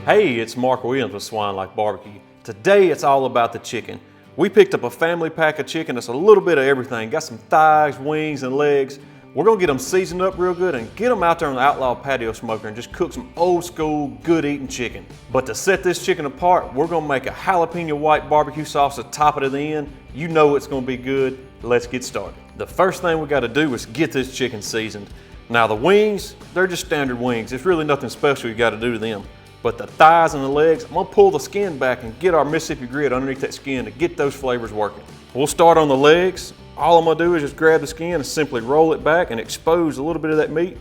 Hey, it's Mark Williams with Swine Like Barbecue. Today it's all about the chicken. We picked up a family pack of chicken that's a little bit of everything. Got some thighs, wings, and legs. We're gonna get them seasoned up real good and get them out there on the Outlaw patio smoker and just cook some old school, good eating chicken. But to set this chicken apart, we're gonna make a jalapeno white barbecue sauce to top it at the end. You know it's gonna be good. Let's get started. The first thing we gotta do is get this chicken seasoned. Now the wings, they're just standard wings. There's really nothing special you gotta do to them. But the thighs and the legs, I'm gonna pull the skin back and get our Mississippi grit underneath that skin to get those flavors working. We'll start on the legs. All I'm gonna do is just grab the skin and simply roll it back and expose a little bit of that meat.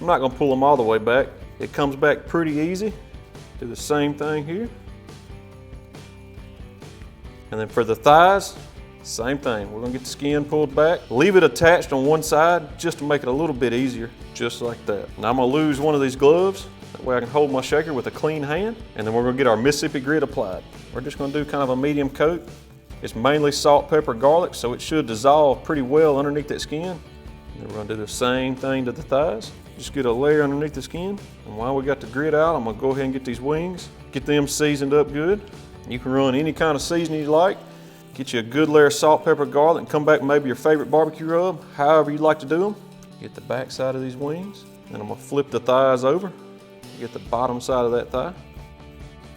I'm not gonna pull them all the way back. It comes back pretty easy. Do the same thing here. And then for the thighs, same thing. We're gonna get the skin pulled back, leave it attached on one side just to make it a little bit easier, just like that. Now I'm gonna lose one of these gloves. That way I can hold my shaker with a clean hand, and then we're gonna get our Mississippi grit applied. We're just gonna do kind of a medium coat. It's mainly salt, pepper, garlic, so it should dissolve pretty well underneath that skin. And then we're gonna do the same thing to the thighs. Just get a layer underneath the skin. And while we got the grit out, I'm gonna go ahead and get these wings, get them seasoned up good. You can run any kind of seasoning you like. Get you a good layer of salt, pepper, garlic, and come back with maybe your favorite barbecue rub, however you like to do them. Get the back side of these wings, and I'm gonna flip the thighs over. Get the bottom side of that thigh.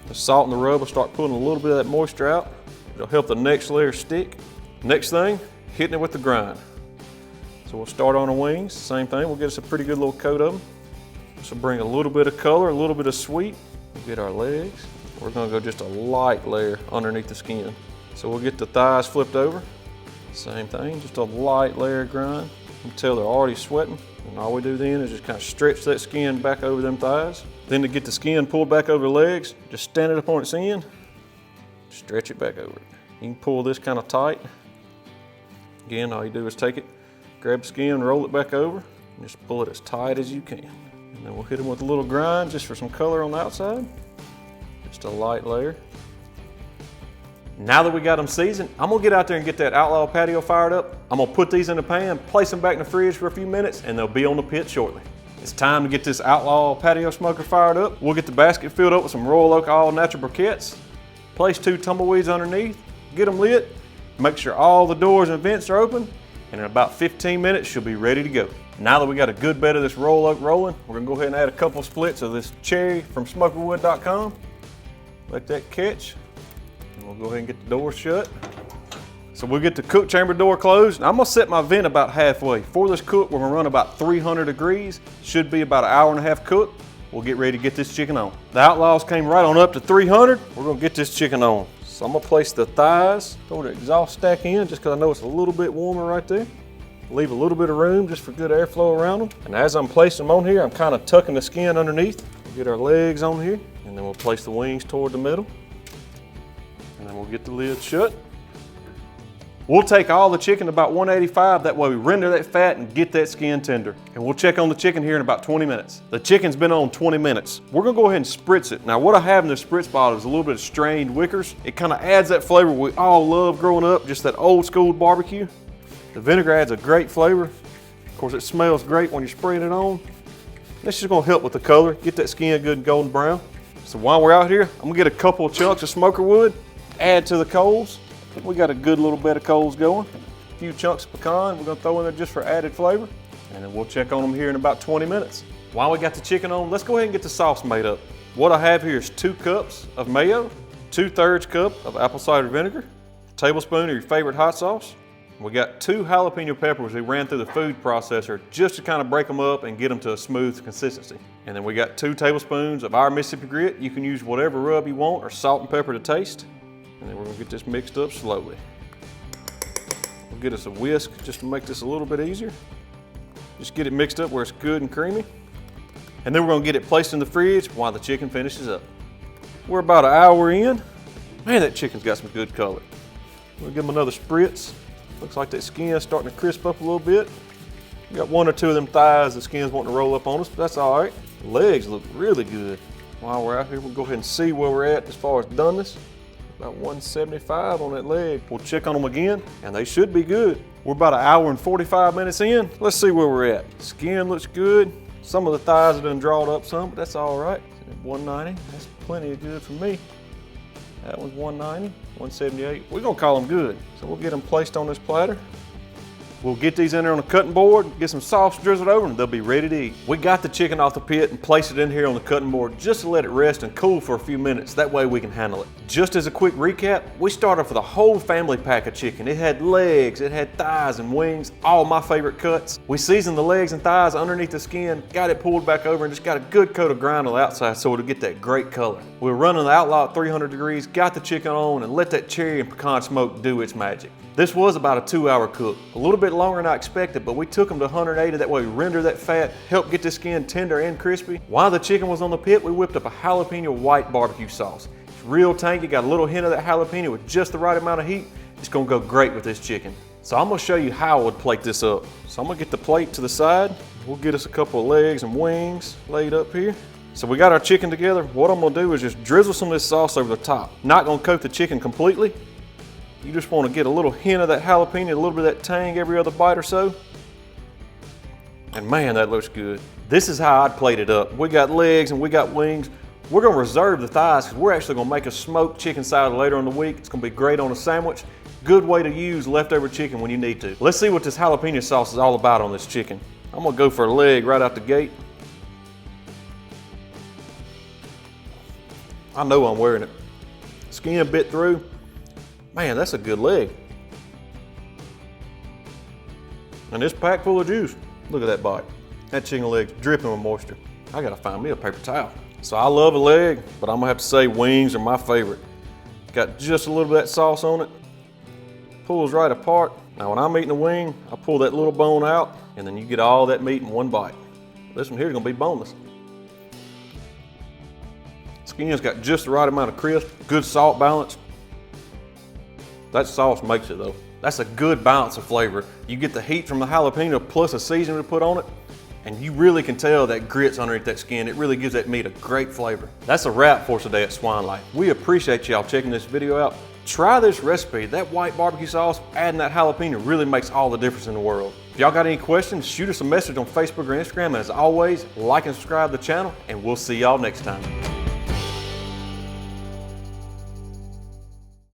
The salt and the rub will start pulling a little bit of that moisture out. It'll help the next layer stick. Next thing, hitting it with the grind. So we'll start on the wings, same thing. We'll get us a pretty good little coat of them. This will bring a little bit of color, a little bit of sweet. We'll get our legs. We're gonna go just a light layer underneath the skin. So we'll get the thighs flipped over. Same thing, just a light layer of grind until they're already sweating. And all we do then is just kind of stretch that skin back over them thighs. Then to get the skin pulled back over the legs, just stand it up on its end, stretch it back over it. You can pull this kind of tight. Again, all you do is take it, grab the skin, roll it back over, and just pull it as tight as you can. And then we'll hit them with a little grind just for some color on the outside. Just a light layer. Now that we got them seasoned, I'm gonna get out there and get that Outlaw patio fired up. I'm gonna put these in the pan, place them back in the fridge for a few minutes, and they'll be on the pit shortly. It's time to get this Outlaw patio smoker fired up. We'll get the basket filled up with some Royal Oak all natural briquettes. Place 2 tumbleweeds underneath, get them lit, make sure all the doors and vents are open, and in about 15 minutes, she'll be ready to go. Now that we got a good bed of this Royal Oak rolling, we're gonna go ahead and add a couple splits of this cherry from smokerwood.com. Let that catch. We'll go ahead and get the door shut. So we'll get the cook chamber door closed. Now I'm gonna set my vent about halfway. For this cook, we're gonna run about 300 degrees. Should be about an hour and a half cook. We'll get ready to get this chicken on. The Outlaws came right on up to 300. We're gonna get this chicken on. So I'm gonna place the thighs, throw the exhaust stack in just because I know it's a little bit warmer right there. Leave a little bit of room just for good airflow around them. And as I'm placing them on here, I'm kind of tucking the skin underneath. We'll get our legs on here, and then we'll place the wings toward the middle. And then we'll get the lid shut. We'll take all the chicken to about 185, that way we render that fat and get that skin tender. And we'll check on the chicken here in about 20 minutes. The chicken's been on 20 minutes. We're gonna go ahead and spritz it. Now what I have in the spritz bottle is a little bit of strained Wickers. It kind of adds that flavor we all love growing up, just that old school barbecue. The vinegar adds a great flavor. Of course it smells great when you're spraying it on. That's just gonna help with the color, get that skin good and golden brown. So while we're out here, I'm gonna get a couple of chunks of smoker wood, add to the coals. We got a good little bed of coals going. A few chunks of pecan we're gonna throw in there just for added flavor. And then we'll check on them here in about 20 minutes. While we got the chicken on, let's go ahead and get the sauce made up. What I have here is 2 cups of mayo, 2/3 cup of apple cider vinegar, a tablespoon of your favorite hot sauce. We got 2 jalapeno peppers we ran through the food processor just to kind of break them up and get them to a smooth consistency. And then we got 2 tablespoons of our Mississippi grit. You can use whatever rub you want or salt and pepper to taste. And then we're gonna get this mixed up slowly. We'll get us a whisk just to make this a little bit easier. Just get it mixed up where it's good and creamy. And then we're gonna get it placed in the fridge while the chicken finishes up. We're about an hour in. Man, that chicken's got some good color. We'll give them another spritz. Looks like that skin's starting to crisp up a little bit. We got 1 or 2 of them thighs the skin's wanting to roll up on us, but that's all right. The legs look really good. While we're out here, we'll go ahead and see where we're at as far as doneness. About 175 on that leg. We'll check on them again, and they should be good. We're about an hour and 45 minutes in. Let's see where we're at. Skin looks good. Some of the thighs have been drawed up some, but that's all right. 190, that's plenty of good for me. That one's 190, 178. We're gonna call them good. So we'll get them placed on this platter. We'll get these in there on a cutting board, get some sauce drizzled over them, they'll be ready to eat. We got the chicken off the pit and placed it in here on the cutting board just to let it rest and cool for a few minutes. That way we can handle it. Just as a quick recap, we started off with a whole family pack of chicken. It had legs, it had thighs and wings, all my favorite cuts. We seasoned the legs and thighs underneath the skin, got it pulled back over and just got a good coat of grind on the outside so it'll get that great color. We're running the Outlaw at 300 degrees, got the chicken on and let that cherry and pecan smoke do its magic. This was about a 2-hour cook. A little bit longer than I expected, but we took them to 180, that way we render that fat, help get the skin tender and crispy. While the chicken was on the pit, we whipped up a jalapeno white barbecue sauce. It's real tangy, got a little hint of that jalapeno with just the right amount of heat. It's gonna go great with this chicken. So I'm gonna show you how I would plate this up. So I'm gonna get the plate to the side. We'll get us a couple of legs and wings laid up here. So we got our chicken together. What I'm gonna do is just drizzle some of this sauce over the top. Not gonna coat the chicken completely. You just want to get a little hint of that jalapeno, a little bit of that tang every other bite or so. And man, that looks good. This is how I'd plate it up. We got legs and we got wings. We're gonna reserve the thighs because we're actually gonna make a smoked chicken salad later in the week. It's gonna be great on a sandwich. Good way to use leftover chicken when you need to. Let's see what this jalapeno sauce is all about on this chicken. I'm gonna go for a leg right out the gate. I know I'm wearing it. Skin bit through. Man, that's a good leg. And this pack full of juice. Look at that bite. That chicken leg's dripping with moisture. I gotta find me a paper towel. So I love a leg, but I'm gonna have to say wings are my favorite. Got just a little bit of that sauce on it. Pulls right apart. Now when I'm eating the wing, I pull that little bone out, and then you get all that meat in one bite. This one here is gonna be boneless. Skin's got just the right amount of crisp, good salt balance. That sauce makes it though. That's a good balance of flavor. You get the heat from the jalapeno plus a seasoning to put on it, and you really can tell that grits underneath that skin. It really gives that meat a great flavor. That's a wrap for today at Swine Life. We appreciate y'all checking this video out. Try this recipe. That white barbecue sauce, adding that jalapeno really makes all the difference in the world. If y'all got any questions, shoot us a message on Facebook or Instagram. And as always, like and subscribe to the channel, and we'll see y'all next time.